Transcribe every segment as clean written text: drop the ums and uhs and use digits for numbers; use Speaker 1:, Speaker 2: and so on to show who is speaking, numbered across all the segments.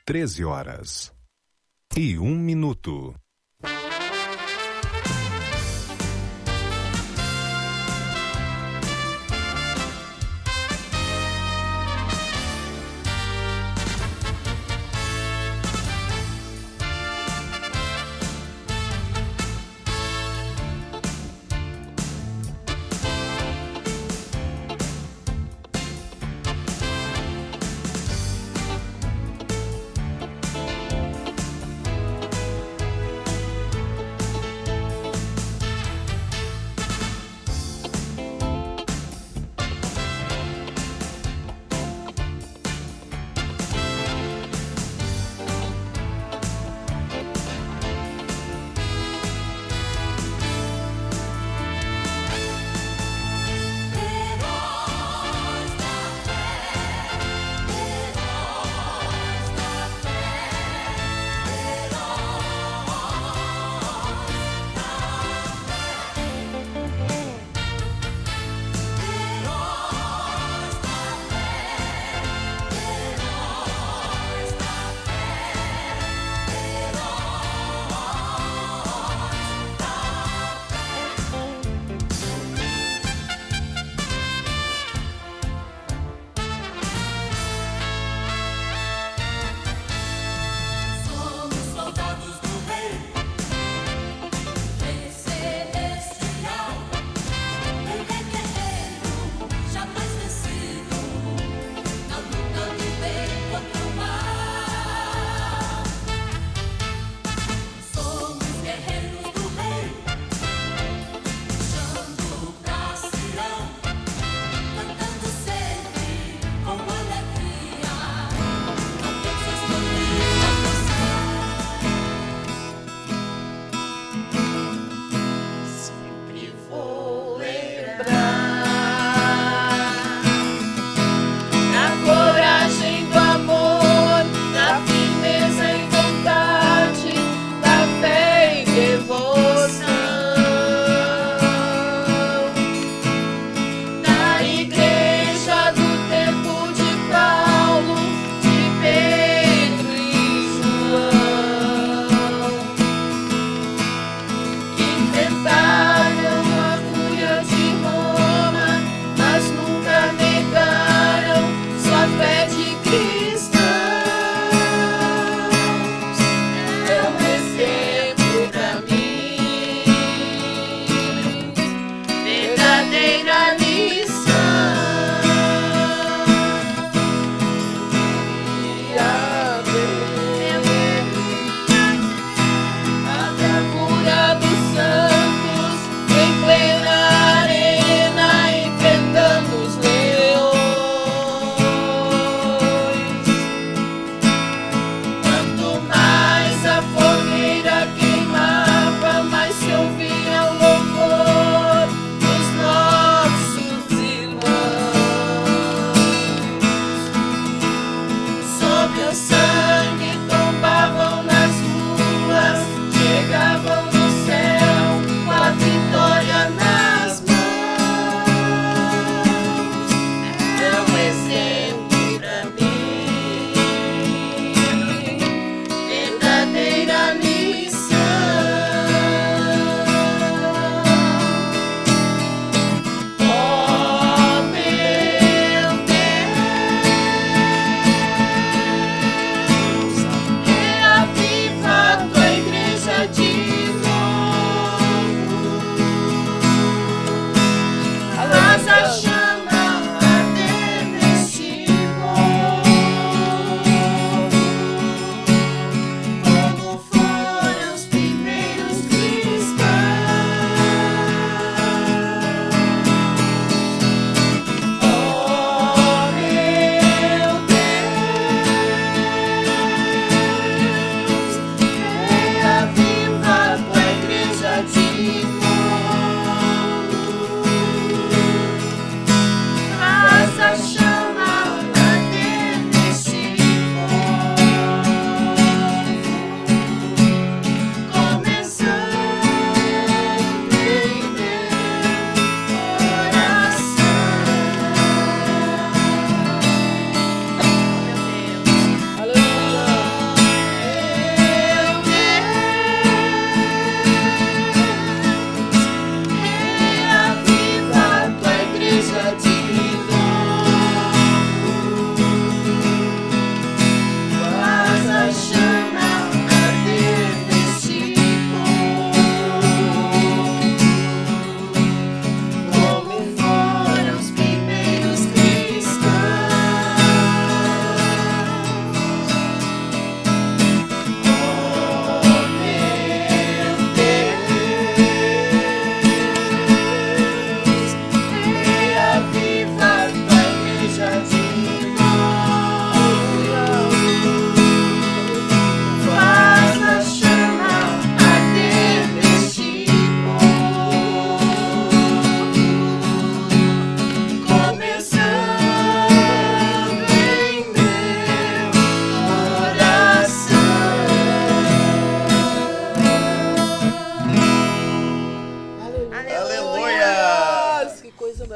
Speaker 1: 13h01.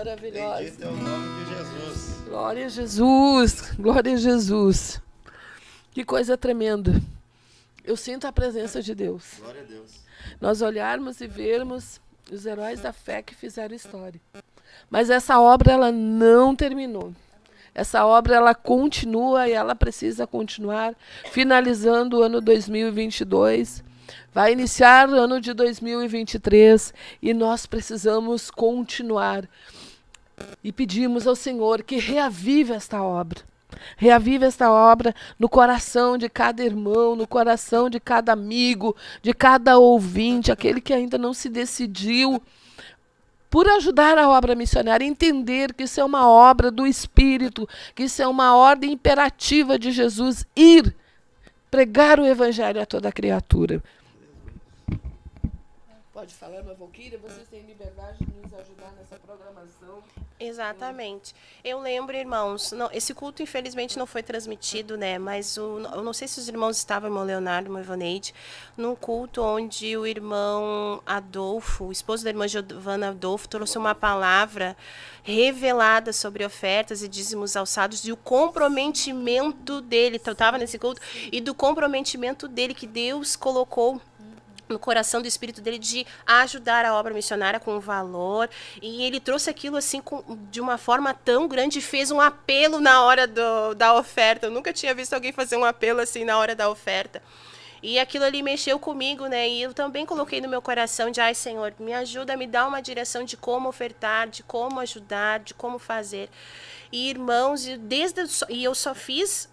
Speaker 1: maravilhosa.
Speaker 2: Bendito é o nome de Jesus.
Speaker 1: Glória a Jesus, glória a Jesus. Que coisa tremenda. Eu sinto a presença de Deus.
Speaker 2: Glória a Deus.
Speaker 1: Nós olharmos e vermos os heróis da fé que fizeram história. Mas essa obra, ela não terminou. Essa obra, ela continua e ela precisa continuar, finalizando o ano 2022. Vai iniciar o ano de 2023 e nós precisamos continuar. E pedimos ao Senhor que reavive esta obra. Reavive esta obra no coração de cada irmão, no coração de cada amigo, de cada ouvinte, aquele que ainda não se decidiu por ajudar a obra missionária, entender que isso é uma obra do Espírito, que isso é uma ordem imperativa de Jesus, ir pregar o Evangelho a toda criatura. Pode falar, irmã Valquíria, vocês têm liberdade de nos ajudar nessa programação.
Speaker 3: Exatamente. Eu lembro, irmãos, esse culto infelizmente não foi transmitido, né? Mas eu não sei se os irmãos estavam, irmão Leonardo, irmão Ivaneide, num culto onde o irmão Adolfo, o esposo da irmã Giovana Adolfo, trouxe uma palavra revelada sobre ofertas e dízimos alçados e o comprometimento dele. Eu estava nesse culto, e do comprometimento dele que Deus colocou no coração do espírito dele de ajudar a obra missionária com valor, e ele trouxe aquilo assim de uma forma tão grande, fez um apelo na hora da oferta. Eu nunca tinha visto alguém fazer um apelo assim na hora da oferta. E aquilo ali mexeu comigo, né? E eu também coloquei no meu coração de, ai, Senhor, me ajuda, me dá uma direção de como ofertar, de como ajudar, de como fazer. E, irmãos, eu só fiz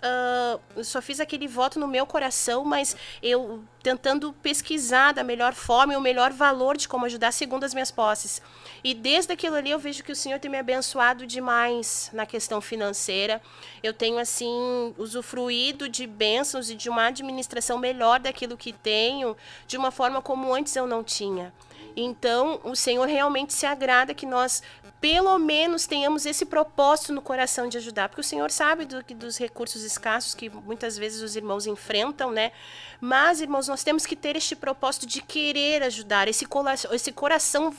Speaker 3: aquele voto no meu coração, mas eu tentando pesquisar da melhor forma e o melhor valor de como ajudar segundo as minhas posses. E desde aquilo ali eu vejo que o Senhor tem me abençoado demais na questão financeira. Eu tenho, assim, usufruído de bênçãos e de uma administração melhor daquilo que tenho, de uma forma como antes eu não tinha. Então, o Senhor realmente se agrada que nós, pelo menos, tenhamos esse propósito no coração de ajudar. Porque o Senhor sabe dos recursos escassos que muitas vezes os irmãos enfrentam, né? Mas, irmãos, nós temos que ter este propósito de querer ajudar. Esse coração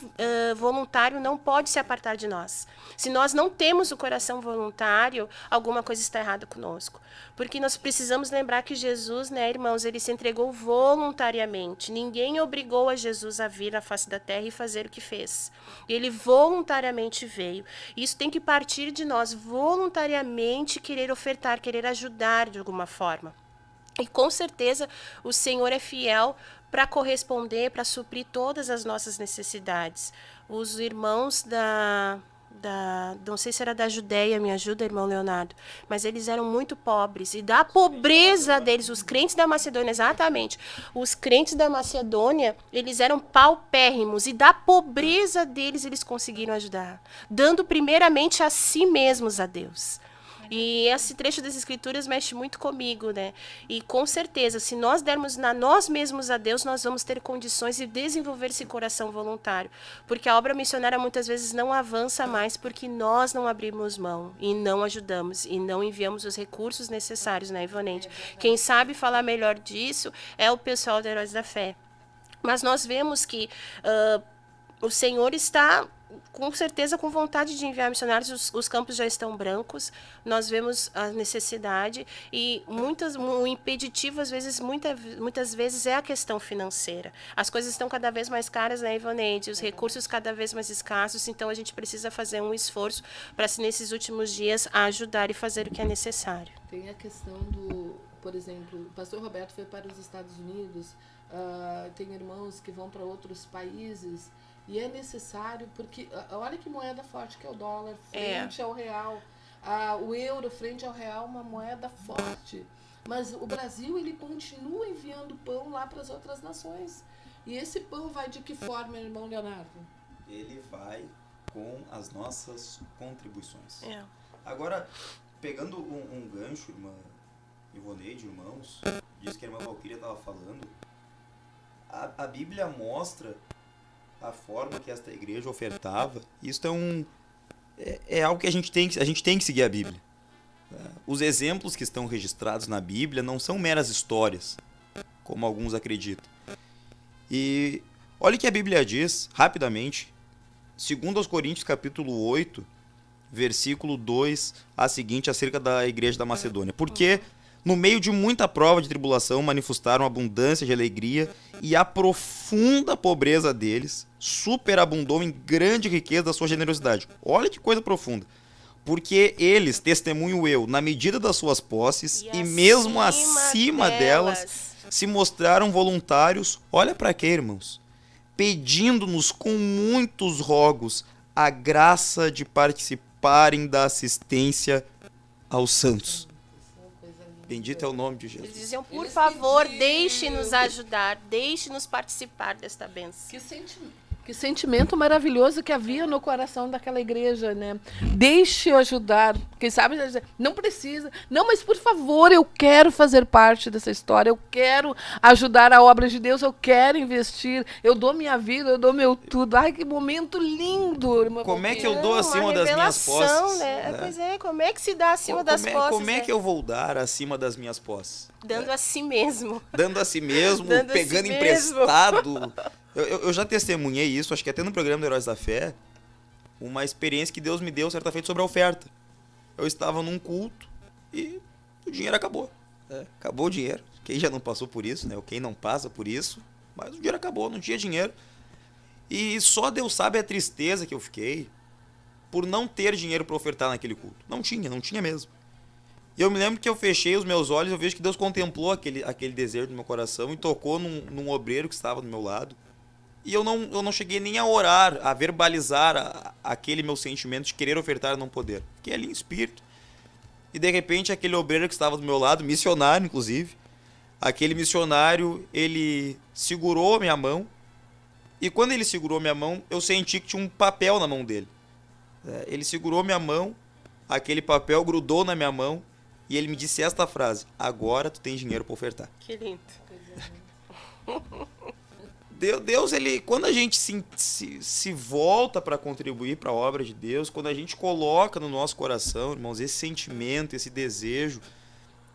Speaker 3: voluntário não pode se apartar de nós. Se nós não temos o coração voluntário, alguma coisa está errada conosco. Porque nós precisamos lembrar que Jesus, né, irmãos, ele se entregou voluntariamente. Ninguém obrigou a Jesus a vir à face da terra e fazer o que fez. Ele voluntariamente veio. Isso tem que partir de nós, voluntariamente querer ofertar, querer ajudar de alguma forma. E com certeza o Senhor é fiel para corresponder, para suprir todas as nossas necessidades. Os irmãos não sei se era da Judéia, me ajuda, irmão Leonardo, mas eles eram muito pobres, e da pobreza deles, os crentes da Macedônia, exatamente, os crentes da Macedônia, eles eram paupérrimos, e da pobreza deles eles conseguiram ajudar, dando primeiramente a si mesmos a Deus. E esse trecho das Escrituras mexe muito comigo, né? E com certeza, se nós dermos nós mesmos a Deus, nós vamos ter condições de desenvolver esse coração voluntário. Porque a obra missionária muitas vezes não avança mais porque nós não abrimos mão e não ajudamos e não enviamos os recursos necessários, né, Ivaneide? Quem sabe falar melhor disso é o pessoal da Heróis da Fé. Mas nós vemos que o Senhor está com certeza com vontade de enviar missionários. Os campos já estão brancos, nós vemos a necessidade e o impeditivo às vezes, muitas vezes é a questão financeira. As coisas estão cada vez mais caras, né, Ivaneide? Os recursos cada vez mais escassos, então a gente precisa fazer um esforço para, nesses últimos dias, ajudar e fazer o que é necessário.
Speaker 1: Tem a questão por exemplo, o pastor Roberto foi para os Estados Unidos, tem irmãos que vão para outros países. E é necessário, porque olha que moeda forte que é o dólar frente ao real. O euro frente ao real, uma moeda forte. Mas o Brasil, ele continua enviando pão lá para as outras nações. E esse pão vai de que forma, irmão Leonardo?
Speaker 2: Ele vai com as nossas contribuições.
Speaker 3: É.
Speaker 2: Agora, pegando um gancho, irmã Ivoneide, irmãos, diz que a irmã Valquíria estava falando, a Bíblia mostra a forma que esta igreja ofertava. Isso é algo que a gente tem que seguir a Bíblia. Os exemplos que estão registrados na Bíblia não são meras histórias, como alguns acreditam. E olha o que a Bíblia diz, rapidamente, 2 Coríntios capítulo 8, versículo 2 a seguinte, acerca da igreja da Macedônia. Porque no meio de muita prova de tribulação manifestaram abundância de alegria, e a profunda pobreza deles superabundou em grande riqueza da sua generosidade. Olha que coisa profunda. Porque eles, testemunho eu, na medida das suas posses e mesmo acima delas, se mostraram voluntários. Olha para quê, irmãos? Pedindo-nos com muitos rogos a graça de participarem da assistência aos santos. Bendito é o nome de Jesus.
Speaker 3: Eles diziam, por favor, deixe-nos ajudar, deixe-nos participar desta bênção.
Speaker 1: Que sentimento maravilhoso que havia no coração daquela igreja, né? Deixe eu ajudar. Quem sabe não precisa. Não, mas por favor, eu quero fazer parte dessa história. Eu quero ajudar a obra de Deus. Eu quero investir. Eu dou minha vida, eu dou meu tudo. Ai, que momento lindo, irmã.
Speaker 2: Como é que eu dou acima das minhas posses?
Speaker 3: Né? Pois é, como é que se dá acima das posses?
Speaker 2: Como é que eu vou dar acima das minhas posses?
Speaker 3: Dando a si mesmo.
Speaker 2: Dando a si mesmo, pegando emprestado. Eu já testemunhei isso, acho que até no programa do Heróis da Fé, uma experiência que Deus me deu certa feita sobre a oferta. Eu estava num culto e o dinheiro acabou. Acabou o dinheiro. Quem já não passou por isso, né? Ou quem não passa por isso, mas o dinheiro acabou, não tinha dinheiro. E só Deus sabe a tristeza que eu fiquei por não ter dinheiro para ofertar naquele culto. Não tinha mesmo. E eu me lembro que eu fechei os meus olhos, eu vejo que Deus contemplou aquele desejo do meu coração e tocou num obreiro que estava do meu lado. E eu não cheguei nem a orar, a verbalizar aquele meu sentimento de querer ofertar e não poder. Fiquei ali em espírito. E de repente aquele obreiro que estava do meu lado, missionário inclusive, aquele missionário, ele segurou minha mão. E quando ele segurou minha mão, eu senti que tinha um papel na mão dele. Ele segurou minha mão, aquele papel grudou na minha mão e ele me disse esta frase: agora tu tem dinheiro para ofertar.
Speaker 3: Que lindo.
Speaker 2: Deus, ele, quando a gente se volta para contribuir para a obra de Deus, quando a gente coloca no nosso coração, irmãos, esse sentimento, esse desejo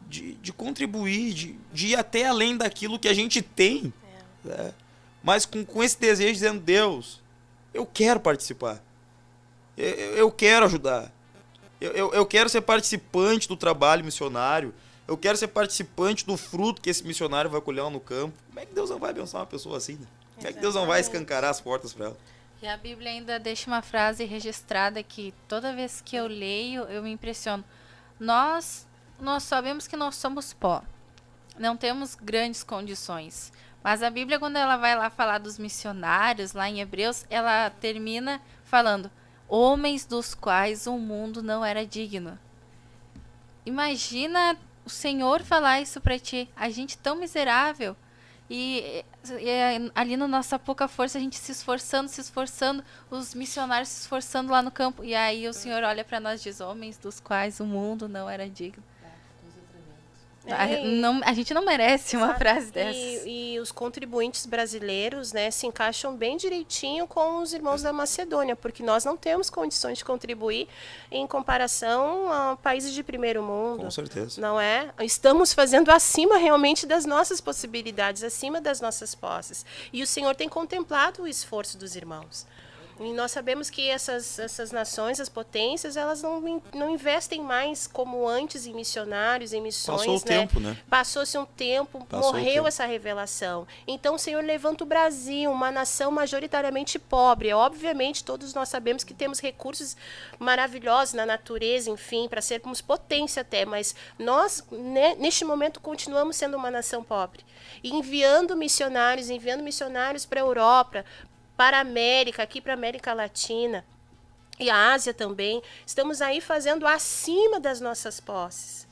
Speaker 2: de contribuir, de ir até além daquilo que a gente tem, né? Mas com esse desejo dizendo, Deus, eu quero participar, eu quero ajudar, eu quero ser participante do trabalho missionário, eu quero ser participante do fruto que esse missionário vai colher lá no campo. Como é que Deus não vai abençoar uma pessoa assim, né? Como é que Deus não vai escancarar as portas para ela?
Speaker 4: E a Bíblia ainda deixa uma frase registrada que toda vez que eu leio, eu me impressiono. Nós sabemos que nós somos pó. Não temos grandes condições. Mas a Bíblia, quando ela vai lá falar dos missionários, lá em Hebreus, ela termina falando, homens dos quais o mundo não era digno. Imagina o Senhor falar isso para ti, a gente tão miserável, e ali na nossa pouca força, a gente se esforçando, os missionários se esforçando lá no campo, e aí o Senhor olha para nós e diz, homens dos quais o mundo não era digno. A gente não merece uma frase dessa.
Speaker 3: E os contribuintes brasileiros, né, se encaixam bem direitinho com os irmãos da Macedônia, porque nós não temos condições de contribuir em comparação a países de primeiro mundo.
Speaker 2: Com certeza.
Speaker 3: Não é? Estamos fazendo acima realmente das nossas possibilidades, acima das nossas posses. E o Senhor tem contemplado o esforço dos irmãos. E nós sabemos que essas nações, as potências, elas não investem mais como antes em missionários, em missões.
Speaker 2: Passou o tempo, né?
Speaker 3: Passou-se um tempo, morreu essa revelação. Então o Senhor levanta o Brasil, uma nação majoritariamente pobre. Obviamente, todos nós sabemos que temos recursos maravilhosos na natureza, enfim, para sermos potência até, mas nós, né, neste momento, continuamos sendo uma nação pobre. E enviando missionários para a Europa, para a América, aqui para a América Latina e a Ásia também, estamos aí fazendo acima das nossas posses.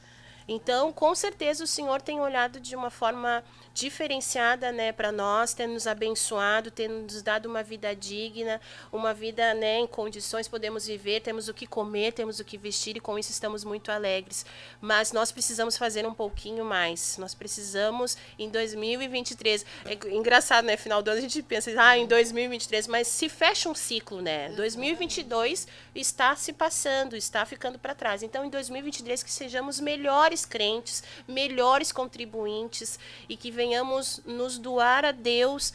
Speaker 3: Então, com certeza, o Senhor tem olhado de uma forma diferenciada, né, para nós, tem nos abençoado, tem nos dado uma vida digna, uma vida, né, em condições, podemos viver, temos o que comer, temos o que vestir, e com isso estamos muito alegres. Mas nós precisamos fazer um pouquinho mais. Nós precisamos, em 2023, é engraçado, né, final do ano a gente pensa, em 2023, mas se fecha um ciclo, né, 2022 está se passando, está ficando para trás. Então, em 2023, que sejamos melhores crentes, melhores contribuintes, e que venhamos nos doar a Deus,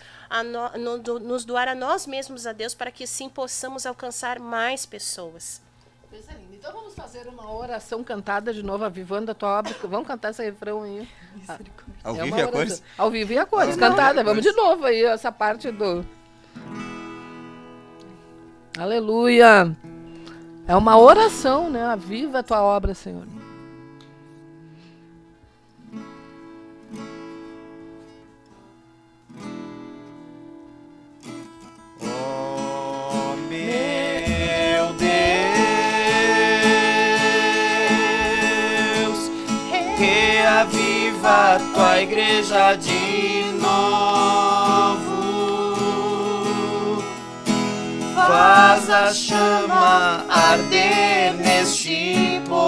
Speaker 3: nos doar a nós mesmos a Deus, para que assim possamos alcançar mais pessoas.
Speaker 1: Coisa linda. Então vamos fazer uma oração cantada de novo, avivando a tua obra. Vamos cantar esse refrão aí.
Speaker 2: Ao
Speaker 1: É
Speaker 2: vivo
Speaker 1: uma
Speaker 2: e a
Speaker 1: oração.
Speaker 2: cores?
Speaker 1: Ao vivo e a cores,
Speaker 2: Ao
Speaker 1: cantada.
Speaker 2: vivo e a
Speaker 1: Vamos
Speaker 2: cores.
Speaker 1: de novo aí, essa parte do... Aleluia. É uma oração, né? Aviva a tua obra, Senhor.
Speaker 2: Oh, meu Deus, reaviva a tua igreja de novo. Faz a chama arder neste povo,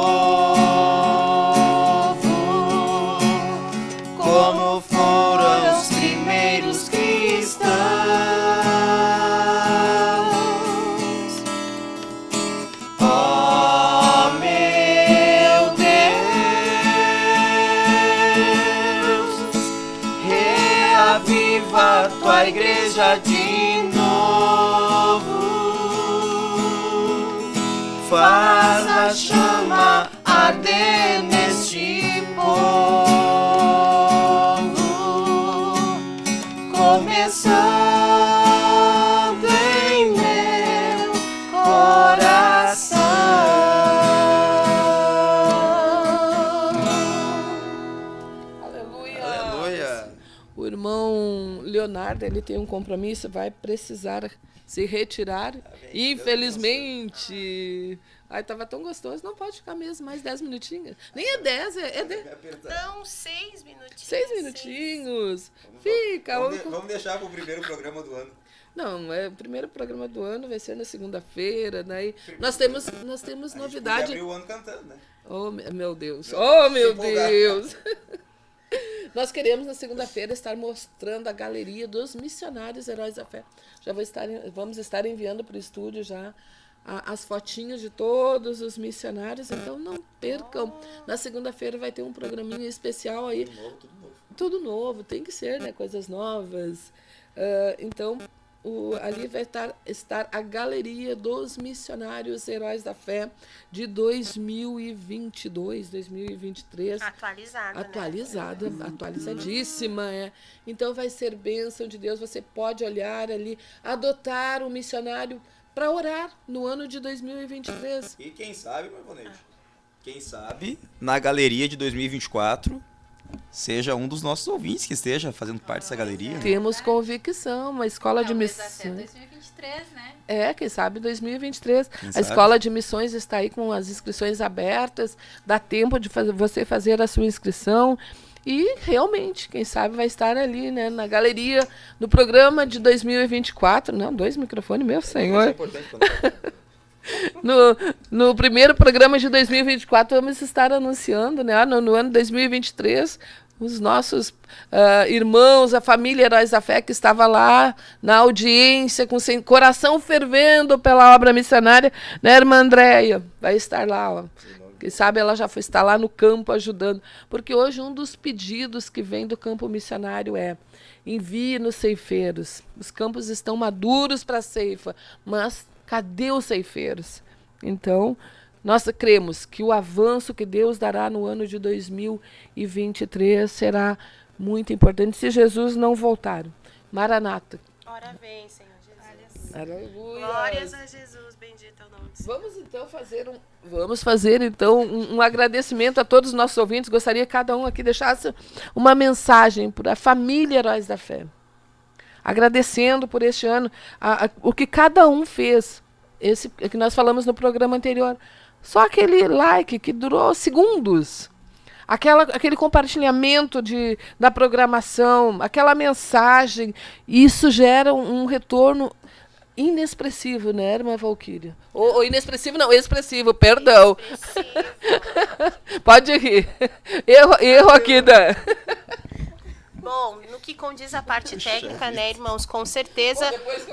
Speaker 2: como foram os primeiros cristãos. Oh, meu Deus, reaviva a tua igreja de novo. Faz a chama arder neste povo, começando em meu coração.
Speaker 1: Aleluia.
Speaker 2: Aleluia.
Speaker 1: O irmão Leonardo, ele tem um compromisso, vai precisar se retirar. Infelizmente. Ai, tava tão gostoso. Não pode ficar mesmo mais 10 minutinhos. Nem é 10, é 10.
Speaker 3: Não, 6 minutinhos.
Speaker 1: 6 minutinhos. Fica.
Speaker 2: Vamos deixar pro primeiro programa do ano.
Speaker 1: Não, o primeiro programa do ano vai ser na segunda-feira. Daí nós temos novidade.
Speaker 2: Abriu o ano cantando, né?
Speaker 1: Oh, meu Deus. Oh, meu
Speaker 2: empolgar.
Speaker 1: Deus. Nós queremos na segunda-feira estar mostrando a galeria dos missionários Heróis da Fé. Vamos estar enviando para o estúdio já as fotinhas de todos os missionários, então não percam. Na segunda-feira vai ter um programinha especial aí.
Speaker 2: Tudo novo, tudo novo.
Speaker 1: Tudo novo, tem que ser, né? Coisas novas. Então, ali vai estar a galeria dos missionários Heróis da Fé de 2022, 2023.
Speaker 3: Atualizada,
Speaker 1: Atualizadíssima, é. Então vai ser bênção de Deus. Você pode olhar ali, adotar um missionário para orar no ano de 2023.
Speaker 2: E quem sabe, meu Ivonete, quem sabe, na galeria de 2024, seja um dos nossos ouvintes que esteja fazendo parte dessa galeria. Né?
Speaker 1: Temos convicção, uma escola de
Speaker 4: Talvez até
Speaker 1: missões.
Speaker 4: 2023, né?
Speaker 1: Quem sabe 2023.
Speaker 2: Quem
Speaker 1: A
Speaker 2: sabe?
Speaker 1: escola de missões está aí com as inscrições abertas. Dá tempo de você fazer a sua inscrição. E realmente, quem sabe vai estar ali, né, na galeria do programa de 2024. Não, 2 microfones, meu
Speaker 2: Isso
Speaker 1: senhor.
Speaker 2: é importante pra nós.
Speaker 1: No primeiro programa de 2024, vamos estar anunciando, né, no ano 2023, os nossos irmãos, a família Heróis da Fé, que estava lá na audiência, com coração fervendo pela obra missionária, né, irmã Andréia? Vai estar lá, ó. Quem sabe ela já está lá no campo ajudando. Porque hoje um dos pedidos que vem do campo missionário é: envie nos ceifeiros. Os campos estão maduros para a ceifa, mas cadê os ceifeiros? Então, nós cremos que o avanço que Deus dará no ano de 2023 será muito importante se Jesus não voltar. Maranata.
Speaker 3: Ora vem, Senhor Jesus.
Speaker 1: Aleluia.
Speaker 3: Glórias a Jesus, bendito é o nome do Senhor.
Speaker 1: Vamos fazer então um agradecimento a todos os nossos ouvintes. Gostaria que cada um aqui deixasse uma mensagem para a família Heróis da Fé, agradecendo por este ano o que cada um fez. Esse que nós falamos no programa anterior. Só aquele like que durou segundos. Aquele compartilhamento da programação, aquela mensagem, isso gera um retorno inexpressivo, né, irmã Valquíria? Ou inexpressivo, não, expressivo, perdão. Pode rir. Erro aqui da...
Speaker 3: Bom, no que condiz a parte técnica, né, irmãos, com certeza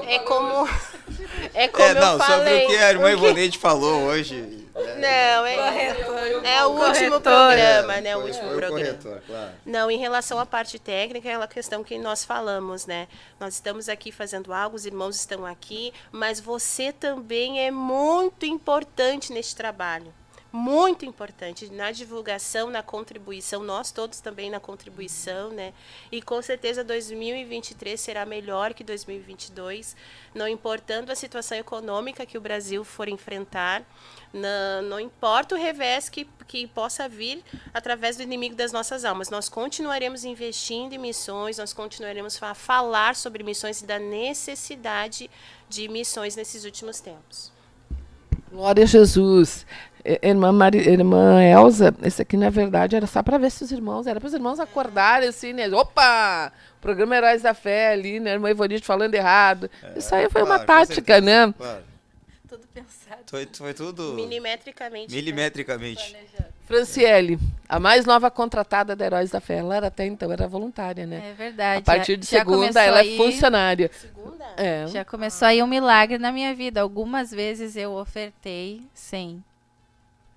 Speaker 3: é como eu
Speaker 2: não,
Speaker 3: falei.
Speaker 2: sobre o que a irmã Ivonete falou hoje.
Speaker 3: Não, é...
Speaker 1: Eu
Speaker 3: É o último
Speaker 4: Corretor.
Speaker 3: programa, né? O
Speaker 2: Foi-
Speaker 3: último
Speaker 2: foi o
Speaker 3: programa.
Speaker 2: corretor, claro.
Speaker 3: Não, em relação à parte técnica, é aquela questão que nós falamos, né? Nós estamos aqui fazendo algo, os irmãos estão aqui, mas você também é muito importante neste trabalho. Muito importante na divulgação, na contribuição, nós todos também na contribuição, né? E com certeza 2023 será melhor que 2022, não importando a situação econômica que o Brasil for enfrentar, não importa o revés que possa vir através do inimigo das nossas almas. Nós continuaremos investindo em missões, nós continuaremos a falar sobre missões e da necessidade de missões nesses últimos tempos.
Speaker 1: Glória a Jesus. Irmã Elza, esse aqui na verdade era só para ver se os irmãos, era para os irmãos acordarem assim, né? Opa! Programa Heróis da Fé ali, né? Irmã Ivonite falando errado. Isso aí foi uma
Speaker 2: Claro, com
Speaker 1: tática,
Speaker 2: certeza,
Speaker 1: né?
Speaker 2: Claro.
Speaker 4: Tudo pensado.
Speaker 2: Foi tudo
Speaker 3: Milimetricamente.
Speaker 2: milimetricamente.
Speaker 1: Franciele, a mais nova contratada da Heróis da Fé. Ela era até então era voluntária, né?
Speaker 4: É verdade.
Speaker 1: A partir de
Speaker 4: Já
Speaker 1: segunda,
Speaker 4: começou
Speaker 1: ela é
Speaker 4: aí-
Speaker 1: funcionária.
Speaker 3: Segunda?
Speaker 1: É.
Speaker 4: Já começou aí um milagre na minha vida. Algumas vezes eu ofertei sem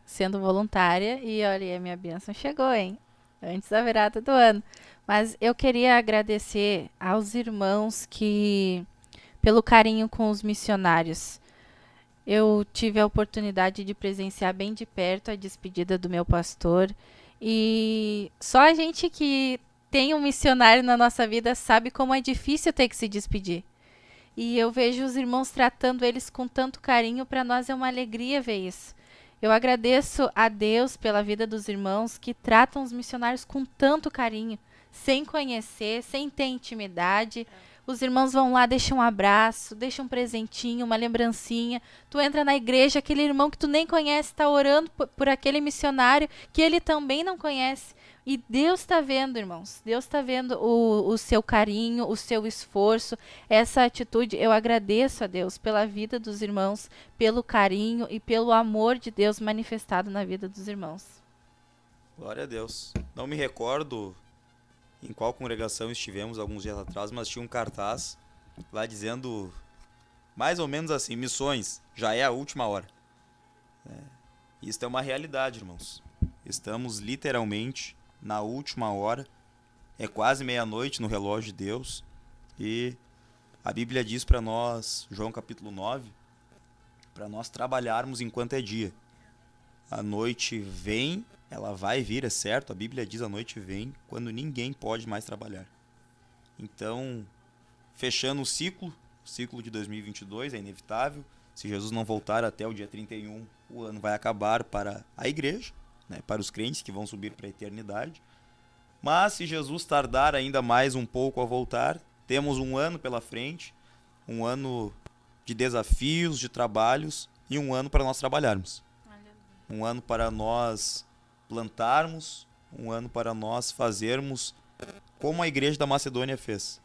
Speaker 4: sendo voluntária e olha, a minha bênção chegou, hein? Antes da virada do ano. Mas eu queria agradecer aos irmãos que pelo carinho com os missionários. Eu tive a oportunidade de presenciar bem de perto a despedida do meu pastor e só a gente que tem um missionário na nossa vida sabe como é difícil ter que se despedir. E eu vejo os irmãos tratando eles com tanto carinho, para nós é uma alegria ver isso. Eu agradeço a Deus pela vida dos irmãos que tratam os missionários com tanto carinho, sem conhecer, sem ter intimidade. Os irmãos vão lá, deixam um abraço, deixam um presentinho, uma lembrancinha. Tu entra na igreja, aquele irmão que tu nem conhece está orando por aquele missionário que ele também não conhece. E Deus está vendo, irmãos. Deus está vendo o seu carinho, o seu esforço, essa atitude. Eu agradeço a Deus pela vida dos irmãos, pelo carinho e pelo amor de Deus manifestado na vida dos irmãos.
Speaker 2: Glória a Deus. Não me recordo em qual congregação estivemos alguns dias atrás, mas tinha um cartaz lá dizendo mais ou menos assim: missões, já é a última hora. Isso é uma realidade, irmãos. Estamos literalmente na última hora. É quase meia-noite no relógio de Deus. E a Bíblia diz para nós, João capítulo 9, para nós trabalharmos enquanto é dia. A noite vem, ela vai vir, é certo. A Bíblia diz a noite vem quando ninguém pode mais trabalhar. Então, fechando o ciclo de 2022 é inevitável. Se Jesus não voltar até o dia 31, o ano vai acabar para a igreja, né, para os crentes que vão subir para a eternidade. Mas se Jesus tardar ainda mais um pouco a voltar, temos um ano pela frente, um ano de desafios, de trabalhos e um ano para nós trabalharmos. Um ano para nós plantarmos, um ano para nós fazermos como a igreja da Macedônia fez.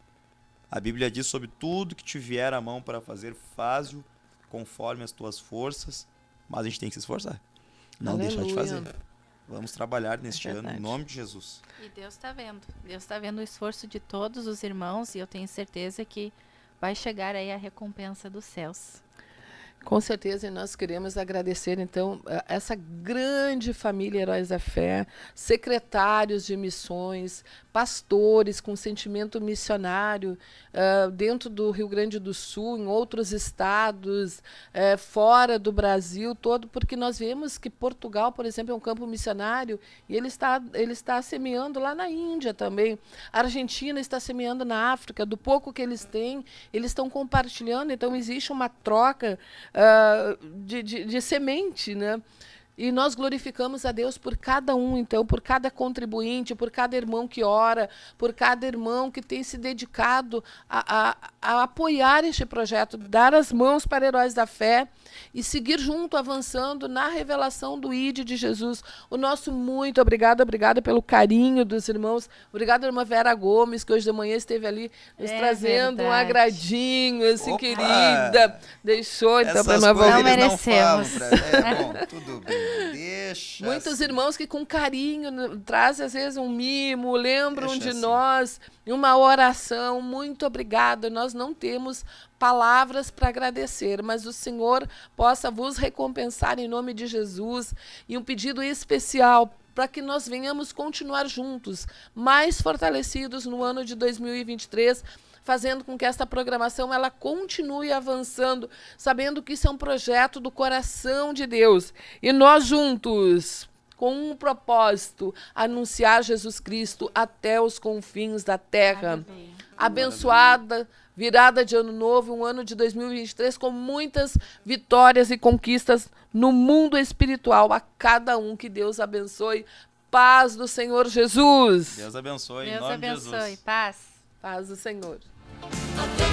Speaker 2: A Bíblia diz: sobre tudo que te vier à mão para fazer, faze-o conforme as tuas forças, mas a gente tem que se esforçar. Não deixar de fazer. Vamos trabalhar neste ano, em nome de Jesus.
Speaker 4: E Deus está vendo. Deus está vendo o esforço de todos os irmãos e eu tenho certeza que vai chegar aí a recompensa dos céus.
Speaker 1: Com certeza, e nós queremos agradecer, então, essa grande família Heróis da Fé, secretários de missões, pastores com sentimento missionário dentro do Rio Grande do Sul, em outros estados, fora do Brasil todo, porque nós vemos que Portugal, por exemplo, é um campo missionário e ele está semeando lá na Índia também. A Argentina está semeando na África, do pouco que eles têm, eles estão compartilhando, então existe uma troca de semente, né? E nós glorificamos a Deus por cada um, então, por cada contribuinte, por cada irmão que ora, por cada irmão que tem se dedicado a apoiar este projeto, dar as mãos para Heróis da Fé e seguir junto, avançando na revelação do ID de Jesus. O nosso muito obrigada pelo carinho dos irmãos. Obrigada, irmã Vera Gomes, que hoje de manhã esteve ali nos trazendo um agradinho, assim,
Speaker 2: Opa!
Speaker 1: querida. Deixou, então, para
Speaker 2: Essas
Speaker 1: nós
Speaker 2: coisas
Speaker 4: Não
Speaker 2: eles não
Speaker 4: merecemos.
Speaker 2: falam pra... bom, tudo bem. Deixa
Speaker 1: Muitos
Speaker 2: assim.
Speaker 1: irmãos que com carinho trazem às vezes um mimo, lembram
Speaker 2: Deixa
Speaker 1: de
Speaker 2: assim.
Speaker 1: nós, uma oração. Muito obrigada. Nós não temos palavras para agradecer, mas o Senhor possa vos recompensar em nome de Jesus. E um pedido especial para que nós venhamos continuar juntos, mais fortalecidos no ano de 2023, fazendo com que esta programação ela continue avançando, sabendo que isso é um projeto do coração de Deus. E nós juntos, com um propósito, anunciar Jesus Cristo até os confins da terra.
Speaker 4: Amém.
Speaker 1: Abençoada, virada de ano novo, um ano de 2023 com muitas vitórias e conquistas no mundo espiritual. A cada um que Deus abençoe. Paz do Senhor Jesus.
Speaker 2: Deus abençoe, em
Speaker 4: Deus
Speaker 2: nome de
Speaker 4: abençoe.
Speaker 2: Jesus.
Speaker 4: Paz.
Speaker 1: Paz do Senhor.
Speaker 5: Até